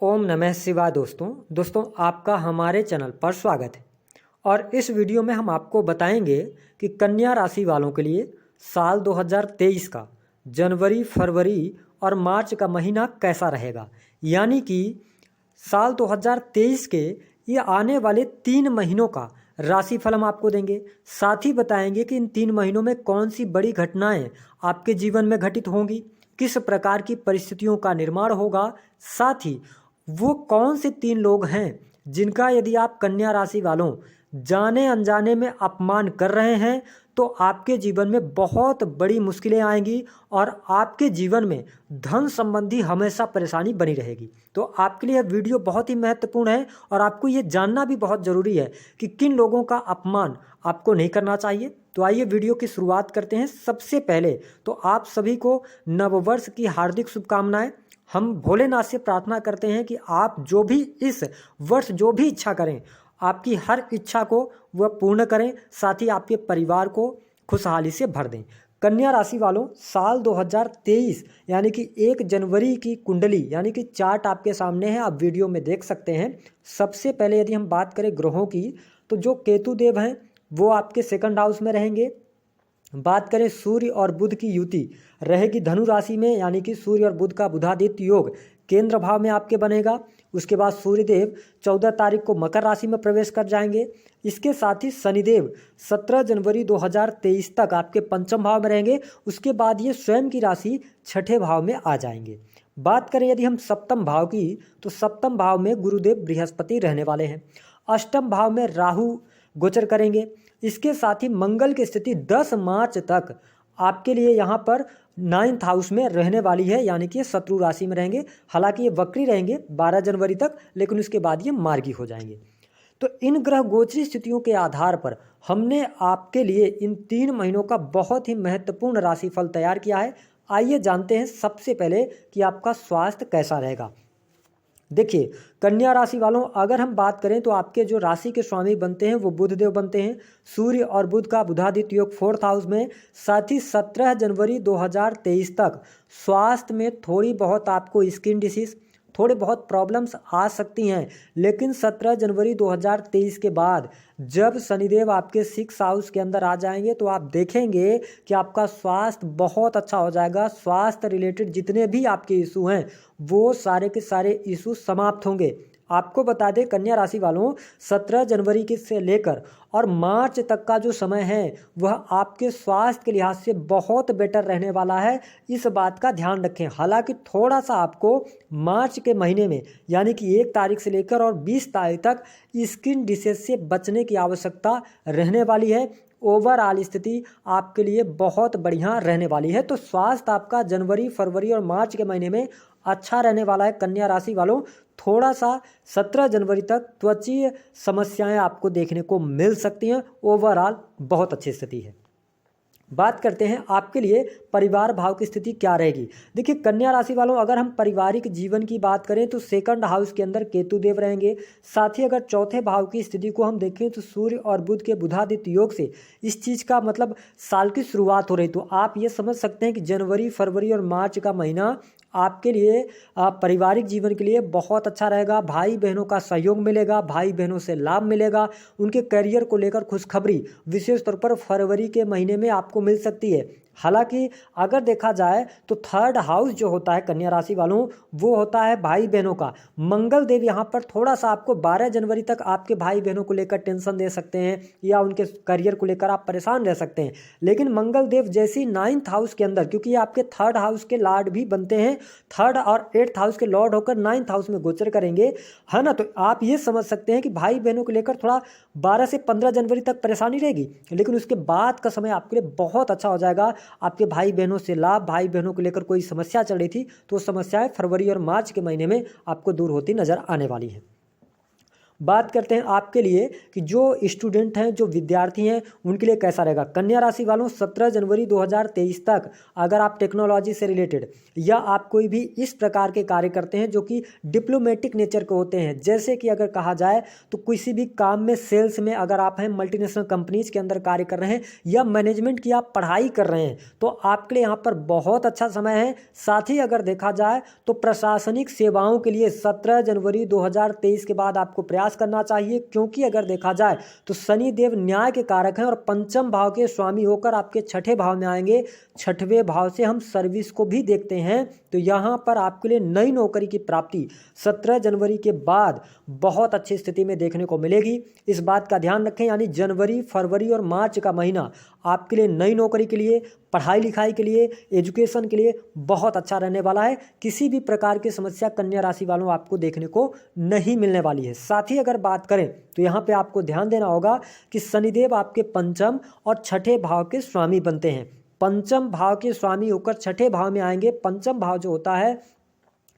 ओम नमः शिवाय। दोस्तों आपका हमारे चैनल पर स्वागत है। और इस वीडियो में हम आपको बताएंगे कि कन्या राशि वालों के लिए साल 2023 का जनवरी, फरवरी और मार्च का महीना कैसा रहेगा। यानी कि साल 2023 के ये आने वाले 3 महीनों का राशिफल हम आपको देंगे। साथ ही बताएंगे कि इन 3 महीनों में कौन सी बड़ी घटनाएं आपके जीवन में घटित होंगी, किस प्रकार की परिस्थितियों का निर्माण होगा। साथ ही वो कौन से 3 लोग हैं जिनका यदि आप कन्या राशि वालों जाने अनजाने में अपमान कर रहे हैं तो आपके जीवन में बहुत बड़ी मुश्किलें आएंगी और आपके जीवन में धन संबंधी हमेशा परेशानी बनी रहेगी। तो आपके लिए यह वीडियो बहुत ही महत्वपूर्ण है और आपको ये जानना भी बहुत ज़रूरी है कि किन लोगों का अपमान आपको नहीं करना चाहिए। तो आइए वीडियो की शुरुआत करते हैं। सबसे पहले तो आप सभी को नववर्ष की हार्दिक शुभकामनाएं। हम भोलेनाथ से प्रार्थना करते हैं कि आप जो भी इस वर्ष जो भी इच्छा करें, आपकी हर इच्छा को वह पूर्ण करें, साथ ही आपके परिवार को खुशहाली से भर दें। कन्या राशि वालों, साल 2023 यानी कि 1 जनवरी की कुंडली यानी कि चार्ट आपके सामने है, आप वीडियो में देख सकते हैं। सबसे पहले यदि हम बात करें ग्रहों की, तो जो केतु देव हैं वो आपके 2nd हाउस में रहेंगे। बात करें सूर्य और बुध की युति रहेगी धनु राशि में, यानी कि सूर्य और बुध का बुधादित्य योग केंद्र भाव में आपके बनेगा। उसके बाद सूर्यदेव 14 तारीख को मकर राशि में प्रवेश कर जाएंगे। इसके साथ ही शनिदेव 17 जनवरी 2023 तक आपके 5म भाव में रहेंगे। उसके बाद ये स्वयं की राशि 6ठे भाव में आ जाएंगे। बात करें यदि हम 7म भाव की, तो 7म भाव में गुरुदेव बृहस्पति रहने वाले हैं। 8म भाव में राहु गोचर करेंगे। इसके साथ ही मंगल की स्थिति 10 मार्च तक आपके लिए यहाँ पर 9th हाउस में रहने वाली है, यानी कि शत्रु राशि में रहेंगे। हालांकि ये वक्री रहेंगे 12 जनवरी तक, लेकिन उसके बाद ये मार्गी हो जाएंगे। तो इन ग्रह गोचरी स्थितियों के आधार पर हमने आपके लिए इन 3 महीनों का बहुत ही महत्वपूर्ण राशिफल तैयार किया है। आइए जानते हैं सबसे पहले कि आपका स्वास्थ्य कैसा रहेगा। देखिए, कन्या राशि वालों, अगर हम बात करें तो आपके जो राशि के स्वामी बनते हैं वो बुध देव बनते हैं। सूर्य और बुध का बुधादित्य योग 4th हाउस में। साथ ही 17 जनवरी 2023 तक स्वास्थ्य में थोड़ी बहुत आपको स्किन डिसीज, थोड़े बहुत प्रॉब्लम्स आ सकती हैं, लेकिन 17 जनवरी 2023 के बाद जब शनिदेव आपके 6th हाउस के अंदर आ जाएंगे तो आप देखेंगे कि आपका स्वास्थ्य बहुत अच्छा हो जाएगा। स्वास्थ्य रिलेटेड जितने भी आपके इशू हैं वो सारे के सारे इशू समाप्त होंगे। आपको बता दें कन्या राशि वालों, 17 जनवरी के से लेकर और मार्च तक का जो समय है वह आपके स्वास्थ्य के लिहाज से बहुत बेटर रहने वाला है। इस बात का ध्यान रखें। हालांकि थोड़ा सा आपको मार्च के महीने में यानी कि 1 तारीख से लेकर और 20 तारीख तक स्किन डिसीज से बचने की आवश्यकता रहने वाली है। ओवरऑल स्थिति आपके लिए बहुत बढ़िया रहने वाली है। तो स्वास्थ्य आपका जनवरी, फरवरी और मार्च के महीने में अच्छा रहने वाला है। कन्या राशि वालों, थोड़ा सा 17 जनवरी तक त्वचीय समस्याएं आपको देखने को मिल सकती हैं। ओवरऑल बहुत अच्छी स्थिति है। बात करते हैं आपके लिए परिवार भाव की स्थिति क्या रहेगी। देखिए कन्या राशि वालों, अगर हम पारिवारिक जीवन की बात करें तो 2nd हाउस के अंदर केतु देव रहेंगे। साथ ही अगर 4थे भाव की स्थिति को हम देखें तो सूर्य और बुध के बुधादित्य योग से इस चीज़ का मतलब साल की शुरुआत हो रही। तो आप ये समझ सकते हैं कि जनवरी, फरवरी और मार्च का महीना आपके लिए पारिवारिक जीवन के लिए बहुत अच्छा रहेगा। भाई बहनों का सहयोग मिलेगा, भाई बहनों से लाभ मिलेगा। उनके करियर को लेकर खुशखबरी विशेष तौर पर फरवरी के महीने में आपको मिल सकती है। हालांकि अगर देखा जाए तो 3rd हाउस जो होता है कन्या राशि वालों, वो होता है भाई बहनों का। मंगल देव यहाँ पर थोड़ा सा आपको 12 जनवरी तक आपके भाई बहनों को लेकर टेंशन दे सकते हैं या उनके करियर को लेकर आप परेशान रह सकते हैं। लेकिन मंगल देव जैसी 9th हाउस के अंदर, क्योंकि ये आपके 3rd हाउस के लॉर्ड भी बनते हैं, 3rd और 8th हाउस के लॉर्ड होकर 9th हाउस में गोचर करेंगे, है ना। तो आप ये समझ सकते हैं कि भाई बहनों को लेकर थोड़ा 12 से 15 जनवरी तक परेशानी रहेगी, लेकिन उसके बाद का समय आपके लिए बहुत अच्छा हो जाएगा। आपके भाई बहनों से लाभ, भाई बहनों को लेकर कोई समस्या चल रही थी तो समस्याएं फरवरी और मार्च के महीने में आपको दूर होती नजर आने वाली है। बात करते हैं आपके लिए कि जो स्टूडेंट हैं, जो विद्यार्थी हैं, उनके लिए कैसा रहेगा। कन्या राशि वालों 17 जनवरी 2023 तक अगर आप टेक्नोलॉजी से रिलेटेड या आप कोई भी इस प्रकार के कार्य करते हैं जो कि डिप्लोमेटिक नेचर के होते हैं, जैसे कि अगर कहा जाए तो किसी भी काम में, सेल्स में अगर आप हैं, मल्टीनेशनल कंपनीज के अंदर कार्य कर रहे हैं या मैनेजमेंट की आप पढ़ाई कर रहे हैं, तो आपके लिए यहाँ पर बहुत अच्छा समय है। साथ ही अगर देखा जाए तो प्रशासनिक सेवाओं के लिए 17 जनवरी 2023 के बाद आपको प्रयास करना चाहिए, क्योंकि अगर देखा जाए तो शनि देव न्याय के कारक हैं और पंचम भाव के स्वामी होकर आपके छठे भाव में आएंगे। छठवें भाव से हम सर्विस को भी देखते हैं, तो यहाँ पर आपके लिए नई नौकरी की प्राप्ति 17 जनवरी के बाद बहुत अच्छी स्थिति में देखने को मिलेगी। इस बात का ध्यान रखें, यानी जनवरी, फरवरी और मार्च का महीना आपके लिए नई नौकरी के लिए, पढ़ाई लिखाई के लिए, एजुकेशन के लिए बहुत अच्छा रहने वाला है। किसी भी प्रकार की समस्या कन्या राशि वालों आपको देखने को नहीं मिलने वाली है। साथ ही अगर बात करें तो यहाँ पे आपको ध्यान देना होगा कि शनिदेव आपके पंचम और छठे भाव के स्वामी बनते हैं। पंचम भाव के स्वामी होकर छठे भाव में आएंगे। पंचम भाव जो होता है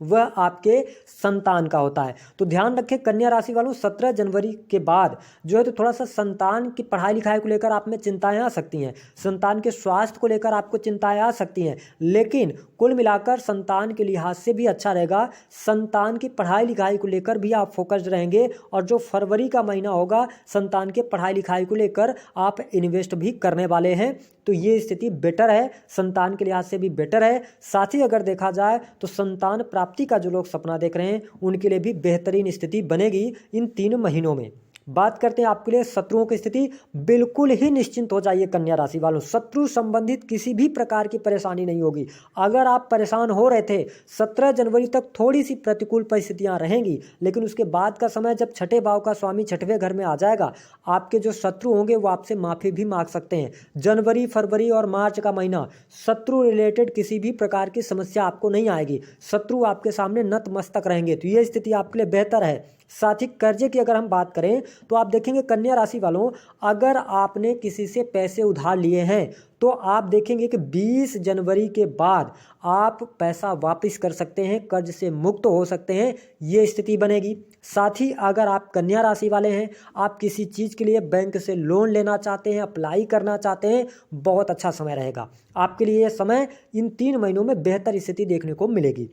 वह आपके संतान का होता है। तो ध्यान रखें कन्या राशि वालों 17 जनवरी के बाद जो है तो थोड़ा सा संतान की पढ़ाई लिखाई को लेकर आप में चिंताएं आ सकती हैं, संतान के स्वास्थ्य को लेकर आपको चिंताएं आ सकती हैं, लेकिन कुल मिलाकर संतान के लिहाज से भी अच्छा रहेगा। संतान की पढ़ाई लिखाई को लेकर भी आप फोकस्ड रहेंगे और जो फरवरी का महीना होगा संतान के पढ़ाई लिखाई को लेकर आप इन्वेस्ट भी करने वाले हैं, तो ये स्थिति बेटर है, संतान के लिहाज से भी बेटर है। साथ ही अगर देखा जाए तो संतान प्राप्ति का जो लोग सपना देख रहे हैं उनके लिए भी बेहतरीन स्थिति बनेगी इन 3 महीनों में। बात करते हैं आपके लिए शत्रुओं की स्थिति। बिल्कुल ही निश्चिंत हो जाइए कन्या राशि वालों, शत्रु संबंधित किसी भी प्रकार की परेशानी नहीं होगी। अगर आप परेशान हो रहे थे 17 जनवरी तक थोड़ी सी प्रतिकूल परिस्थितियां रहेंगी, लेकिन उसके बाद का समय जब छठे भाव का स्वामी छठवें घर में आ जाएगा, आपके जो शत्रु होंगे वो आपसे माफी भी मांग सकते हैं। जनवरी, फरवरी और मार्च का महीना शत्रु रिलेटेड किसी भी प्रकार की समस्या आपको नहीं आएगी, शत्रु आपके सामने नतमस्तक रहेंगे, तो ये स्थिति आपके लिए बेहतर है। साथ ही कर्जे की अगर हम बात करें तो आप देखेंगे कन्या राशि वालों, अगर आपने किसी से पैसे उधार लिए हैं तो आप देखेंगे कि 20 जनवरी के बाद आप पैसा वापस कर सकते हैं, कर्ज से मुक्त हो सकते हैं, ये स्थिति बनेगी। साथ ही अगर आप कन्या राशि वाले हैं, आप किसी चीज़ के लिए बैंक से लोन लेना चाहते हैं, अप्लाई करना चाहते हैं, बहुत अच्छा समय रहेगा आपके लिए। यह समय इन 3 महीनों में बेहतर स्थिति देखने को मिलेगी।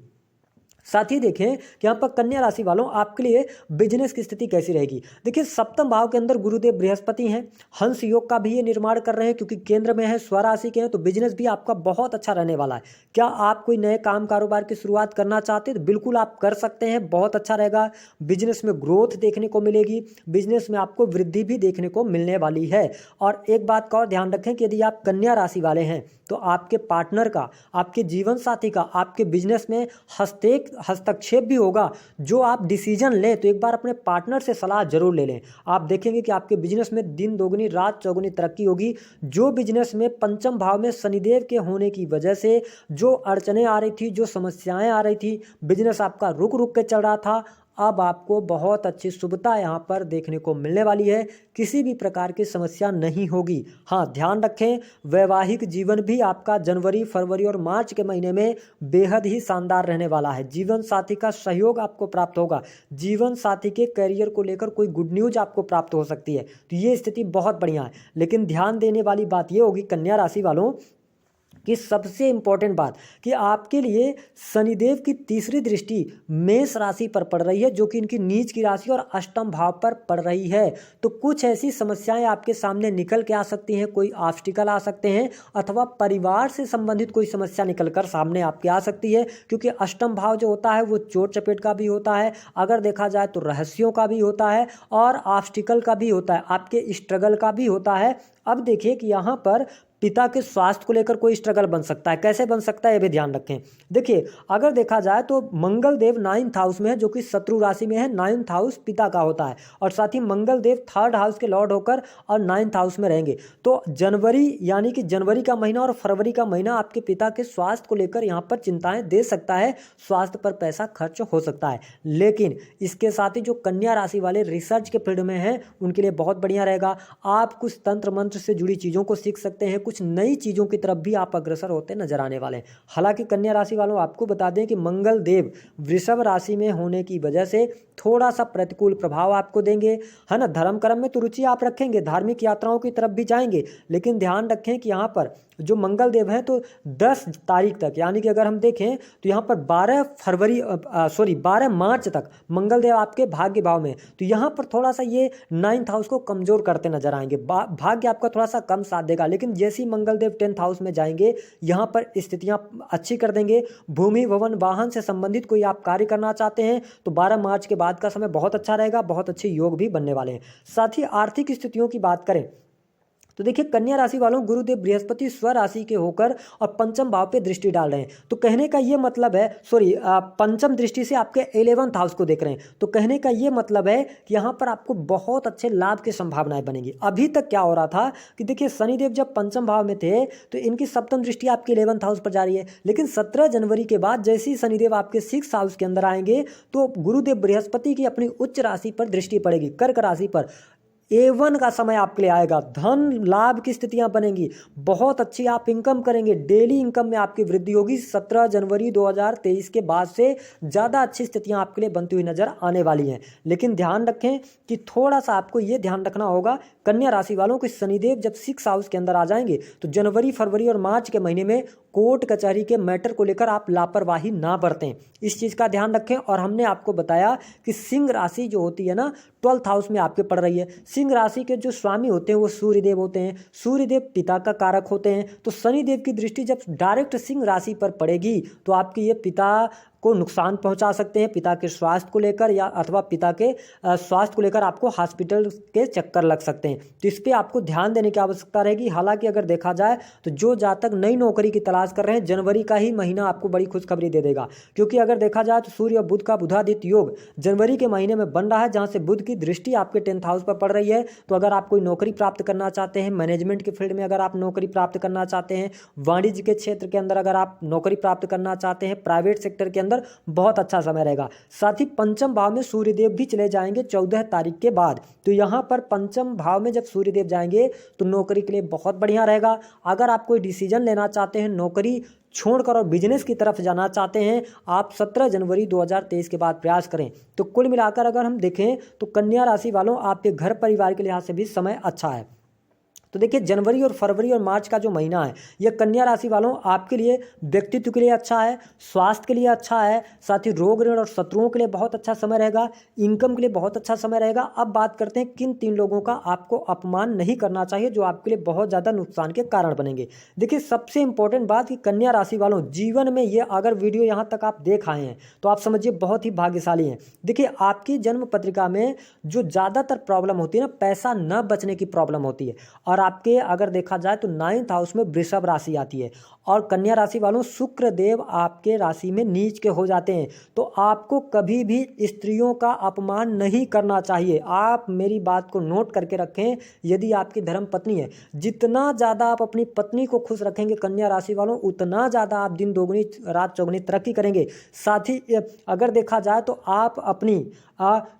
साथ ही देखें कि यहाँ पर कन्या राशि वालों आपके लिए बिजनेस की स्थिति कैसी रहेगी। देखिए सप्तम भाव के अंदर गुरुदेव बृहस्पति हैं, हंस योग का भी ये निर्माण कर रहे हैं, क्योंकि केंद्र में है, स्वराशि के हैं, तो बिजनेस भी आपका बहुत अच्छा रहने वाला है। क्या आप कोई नए काम कारोबार की शुरुआत करना चाहते हैं तो बिल्कुल आप कर सकते हैं, बहुत अच्छा रहेगा। बिजनेस में ग्रोथ देखने को मिलेगी, बिजनेस में आपको वृद्धि भी देखने को मिलने वाली है। और एक बात का और ध्यान रखें कि यदि आप कन्या राशि वाले हैं तो आपके पार्टनर का, आपके जीवन साथी का आपके बिजनेस में हस्तक्षेप भी होगा। जो आप डिसीजन लें तो एक बार अपने पार्टनर से सलाह जरूर ले लें। आप देखेंगे कि आपके बिजनेस में दिन दोगुनी रात चौगुनी तरक्की होगी। जो बिजनेस में पंचम भाव में शनिदेव के होने की वजह से जो अड़चने आ रही थी, जो समस्याएं आ रही थी, बिजनेस आपका रुक रुक के चल रहा था, अब आपको बहुत अच्छी शुभता यहाँ पर देखने को मिलने वाली है, किसी भी प्रकार की समस्या नहीं होगी। हाँ ध्यान रखें, वैवाहिक जीवन भी आपका जनवरी, फरवरी और मार्च के महीने में बेहद ही शानदार रहने वाला है। जीवन साथी का सहयोग आपको प्राप्त होगा, जीवन साथी के करियर को लेकर कोई गुड न्यूज आपको प्राप्त हो सकती है, तो ये स्थिति बहुत बढ़िया है। लेकिन ध्यान देने वाली बात ये होगी कन्या राशि वालों कि सबसे इंपॉर्टेंट बात कि आपके लिए शनिदेव की तीसरी दृष्टि मेष राशि पर पड़ रही है, जो कि इनकी नीच की राशि और अष्टम भाव पर पड़ रही है। तो कुछ ऐसी समस्याएं आपके सामने निकल के आ सकती हैं, कोई ऑब्स्टिकल आ सकते हैं, अथवा परिवार से संबंधित कोई समस्या निकल कर सामने आपके आ सकती है, क्योंकि अष्टम भाव जो होता है वो चोट चपेट का भी होता है, अगर देखा जाए तो रहस्यों का भी होता है और ऑब्स्टिकल का भी होता है, आपके स्ट्रगल का भी होता है। अब देखिए कि यहाँ पर पिता के स्वास्थ्य को लेकर कोई स्ट्रगल बन सकता है, कैसे बन सकता है ये भी ध्यान रखें। देखिए अगर देखा जाए तो मंगल देव 9th हाउस में है, जो कि शत्रु राशि में है। 9th हाउस पिता का होता है और साथ ही मंगल देव 3rd हाउस के लॉर्ड होकर और 9th हाउस में रहेंगे। तो जनवरी यानी कि जनवरी का महीना और फरवरी का महीना आपके पिता के स्वास्थ्य को लेकर यहाँ पर चिंताएं दे सकता है, स्वास्थ्य पर पैसा खर्च हो सकता है। लेकिन इसके साथ ही जो कन्या राशि वाले रिसर्च के फील्ड में हैं उनके लिए बहुत बढ़िया रहेगा। आप कुछ तंत्र मंत्र से जुड़ी चीज़ों को सीख सकते हैं, कुछ नई चीज़ों की तरफ भी आप अग्रसर होते नजर आने वाले हैं। हालांकि कन्या राशि वालों, आपको बता दें कि मंगल देव वृषभ राशि में होने की वजह से थोड़ा सा प्रतिकूल प्रभाव आपको देंगे, है ना। धर्म कर्म में तो रुचि आप रखेंगे, धार्मिक यात्राओं की तरफ भी जाएंगे, लेकिन ध्यान रखें कि यहाँ पर जो मंगल देव हैं तो 10 तारीख तक, यानी कि अगर हम देखें तो यहाँ पर 12 मार्च तक मंगल देव आपके भाग्य भाव में, तो यहाँ पर थोड़ा सा ये 9th हाउस को कमजोर करते नजर आएंगे। भाग्य आपका थोड़ा सा कम साथ देगा, लेकिन जैसे ही मंगल देव 10th हाउस में जाएंगे यहाँ पर स्थितियां अच्छी कर देंगे। भूमि भवन वाहन से संबंधित कोई आप कार्य करना चाहते हैं तो 12 मार्च के बाद का समय बहुत अच्छा रहेगा, बहुत अच्छे योग भी बनने वाले हैं। साथ ही आर्थिक स्थितियों की बात करें तो देखिए कन्या राशि वालों, गुरुदेव बृहस्पति स्वराशि के होकर और पंचम भाव पे दृष्टि डाल रहे हैं, तो कहने का ये मतलब है, पंचम दृष्टि से आपके 11th हाउस को देख रहे हैं, तो कहने का ये मतलब है कि यहाँ पर आपको बहुत अच्छे लाभ की संभावनाएं बनेगी। अभी तक क्या हो रहा था कि देखिए शनिदेव जब पंचम भाव में थे तो इनकी सप्तम दृष्टि आपके 11th हाउस पर जा रही है, लेकिन 17 जनवरी के बाद जैसे ही शनिदेव आपके 6th हाउस के अंदर आएंगे तो गुरुदेव बृहस्पति की अपनी उच्च राशि पर दृष्टि पड़ेगी, कर्क राशि पर। A1 का समय आपके लिए आएगा, धन लाभ की स्थितियां बनेंगी, बहुत अच्छी आप इनकम करेंगे, डेली इनकम में आपकी वृद्धि होगी। 17 जनवरी 2023 के बाद से ज़्यादा अच्छी स्थितियां आपके लिए बनती हुई नजर आने वाली हैं। लेकिन ध्यान रखें कि थोड़ा सा आपको ये ध्यान रखना होगा कन्या राशि वालों कि शनिदेव जब 6th हाउस के अंदर आ जाएंगे तो जनवरी, फरवरी और मार्च के महीने में कोर्ट कचहरी के मैटर को लेकर आप लापरवाही ना बरतें, इस चीज़ का ध्यान रखें। और हमने आपको बताया कि सिंह राशि जो होती है ना 12th हाउस में आपके पड़ रही है। सिंह राशि के जो स्वामी होते हैं वो सूर्यदेव होते हैं, सूर्यदेव पिता का कारक होते हैं, तो शनिदेव की दृष्टि जब डायरेक्ट सिंह राशि पर पड़ेगी तो आपके ये पिता को नुकसान पहुंचा सकते हैं, पिता के स्वास्थ्य को लेकर या अथवा पिता के स्वास्थ्य को लेकर आपको हॉस्पिटल के चक्कर लग सकते हैं, तो इस पर आपको ध्यान देने की आवश्यकता रहेगी। हालांकि अगर देखा जाए तो जो जातक नई नौकरी की तलाश कर रहे हैं, जनवरी का ही महीना आपको बड़ी खुशखबरी दे देगा, क्योंकि अगर देखा जाए तो सूर्य और बुध का बुधादित्य योग जनवरी के महीने में बन रहा है, जहाँ से बुध की दृष्टि आपके 10th हाउस पर पड़ रही है। तो अगर आप कोई नौकरी प्राप्त करना चाहते हैं, मैनेजमेंट के फील्ड में अगर आप नौकरी प्राप्त करना चाहते हैं, वाणिज्य के क्षेत्र के अंदर अगर आप नौकरी प्राप्त करना चाहते हैं, प्राइवेट सेक्टर के अंदर, बहुत अच्छा समय रहेगा। साथ ही पंचम भाव में सूर्यदेव भी चले जाएंगे 14 तारीख के बाद, तो यहाँ पर पंचम भाव में जब सूर्यदेव जाएंगे तो नौकरी के लिए बहुत बढ़िया रहेगा। अगर आप कोई डिसीजन लेना चाहते हैं, नौकरी छोड़कर और बिजनेस की तरफ जाना चाहते हैं, आप 17 जनवरी 2023 के बाद प्रयास करें। तो कुल मिलाकर अगर हम देखें तो कन्या राशि वालों, आपके घर परिवार के लिहाज से भी समय अच्छा है। तो देखिए जनवरी और फरवरी और मार्च का जो महीना है यह कन्या राशि वालों आपके लिए व्यक्तित्व के लिए अच्छा है, स्वास्थ्य के लिए अच्छा है, साथ ही रोग ऋण और शत्रुओं के लिए बहुत अच्छा समय रहेगा, इनकम के लिए बहुत अच्छा समय रहेगा। अब बात करते हैं किन 3 लोगों का आपको अपमान नहीं करना चाहिए जो आपके लिए बहुत ज़्यादा नुकसान के कारण बनेंगे। देखिए सबसे इंपॉर्टेंट बात कि कन्या राशि वालों जीवन में, ये अगर वीडियो यहाँ तक आप देख आए हैं तो आप समझिए बहुत ही भाग्यशाली हैं। देखिए आपकी जन्म पत्रिका में जो ज़्यादातर प्रॉब्लम होती है ना, पैसा न बचने की प्रॉब्लम होती है, और आपके अगर देखा जाए तो 9th हाउस में वृषभ राशि आती है, और कन्या राशि वालों शुक्र देव आपके राशि में नीच के हो जाते हैं। तो आपको कभी भी स्त्रियों का अपमान नहीं करना चाहिए। आप मेरी बात को नोट करके रखें, यदि आपकी धर्म पत्नी है, जितना ज़्यादा आप अपनी पत्नी को खुश रखेंगे कन्या राशि वालों, उतना ज़्यादा आप दिन दोगुनी रात चौगुनी तरक्की करेंगे। साथ ही अगर देखा जाए तो आप अपनी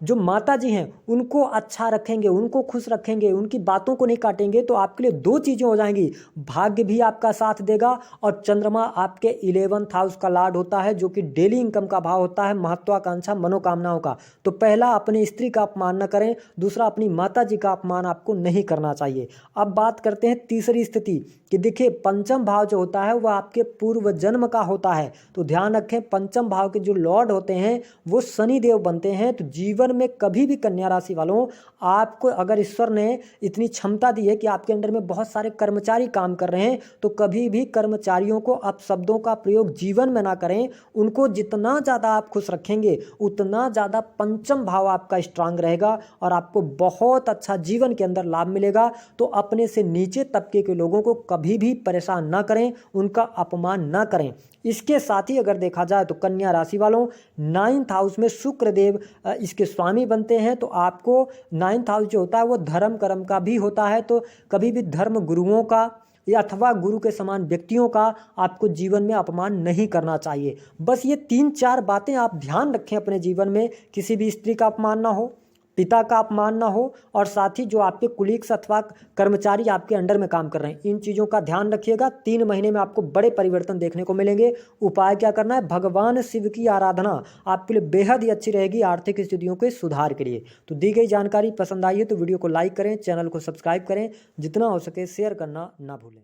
जो माता जी हैं उनको अच्छा रखेंगे, उनको खुश रखेंगे, उनकी बातों को नहीं काटेंगे, तो आपके लिए 2 चीज़ें हो जाएंगी, भाग्य भी आपका साथ देगा और चंद्रमा आपके 11th हाउस का लॉर्ड होता है जो कि डेली इनकम का भाव होता है, महत्वाकांक्षा मनोकामनाओं का। तो पहला अपनी स्त्री का अपमान न करें, दूसरा अपनी माता जी का अपमान आपको नहीं करना चाहिए। अब बात करते हैं तीसरी स्थिति कि देखिए पंचम भाव जो होता है वह आपके पूर्व जन्म का होता है, तो ध्यान रखें पंचम भाव के जो लॉर्ड होते हैं वो शनि देव बनते हैं। तो जीवन में कभी भी कन्या राशि वालों, आपको अगर ईश्वर ने इतनी क्षमता दी है कि आपके अंडर में बहुत सारे कर्मचारी काम कर रहे हैं, तो कभी भी कर्मचारियों को अपशब्दों का प्रयोग जीवन में ना करें। उनको जितना ज़्यादा आप खुश रखेंगे उतना ज़्यादा पंचम भाव आपका स्ट्रांग रहेगा और आपको बहुत अच्छा जीवन के अंदर लाभ मिलेगा। तो अपने से नीचे तबके के लोगों को कभी भी परेशान ना करें, उनका अपमान ना करें। इसके साथ ही अगर देखा जाए तो कन्या राशि वालों 9th हाउस में शुक्र देव इसके स्वामी बनते हैं, तो आपको 9th हाउस जो होता है वो धर्म कर्म का भी होता है। तो कभी भी धर्म गुरुओं का या अथवा गुरु के समान व्यक्तियों का आपको जीवन में अपमान नहीं करना चाहिए। बस ये 3-4 बातें आप ध्यान रखें अपने जीवन में, किसी भी स्त्री का अपमान ना हो, पिता का अपमान ना हो और साथ ही जो आपके कुलीग्स अथवा कर्मचारी आपके अंडर में काम कर रहे हैं, इन चीज़ों का ध्यान रखिएगा। 3 महीने में आपको बड़े परिवर्तन देखने को मिलेंगे। उपाय क्या करना है? भगवान शिव की आराधना आपके लिए बेहद ही अच्छी रहेगी आर्थिक स्थितियों के सुधार के लिए। तो दी गई जानकारी पसंद आई है तो वीडियो को लाइक करें, चैनल को सब्सक्राइब करें, जितना हो सके शेयर करना ना भूलें।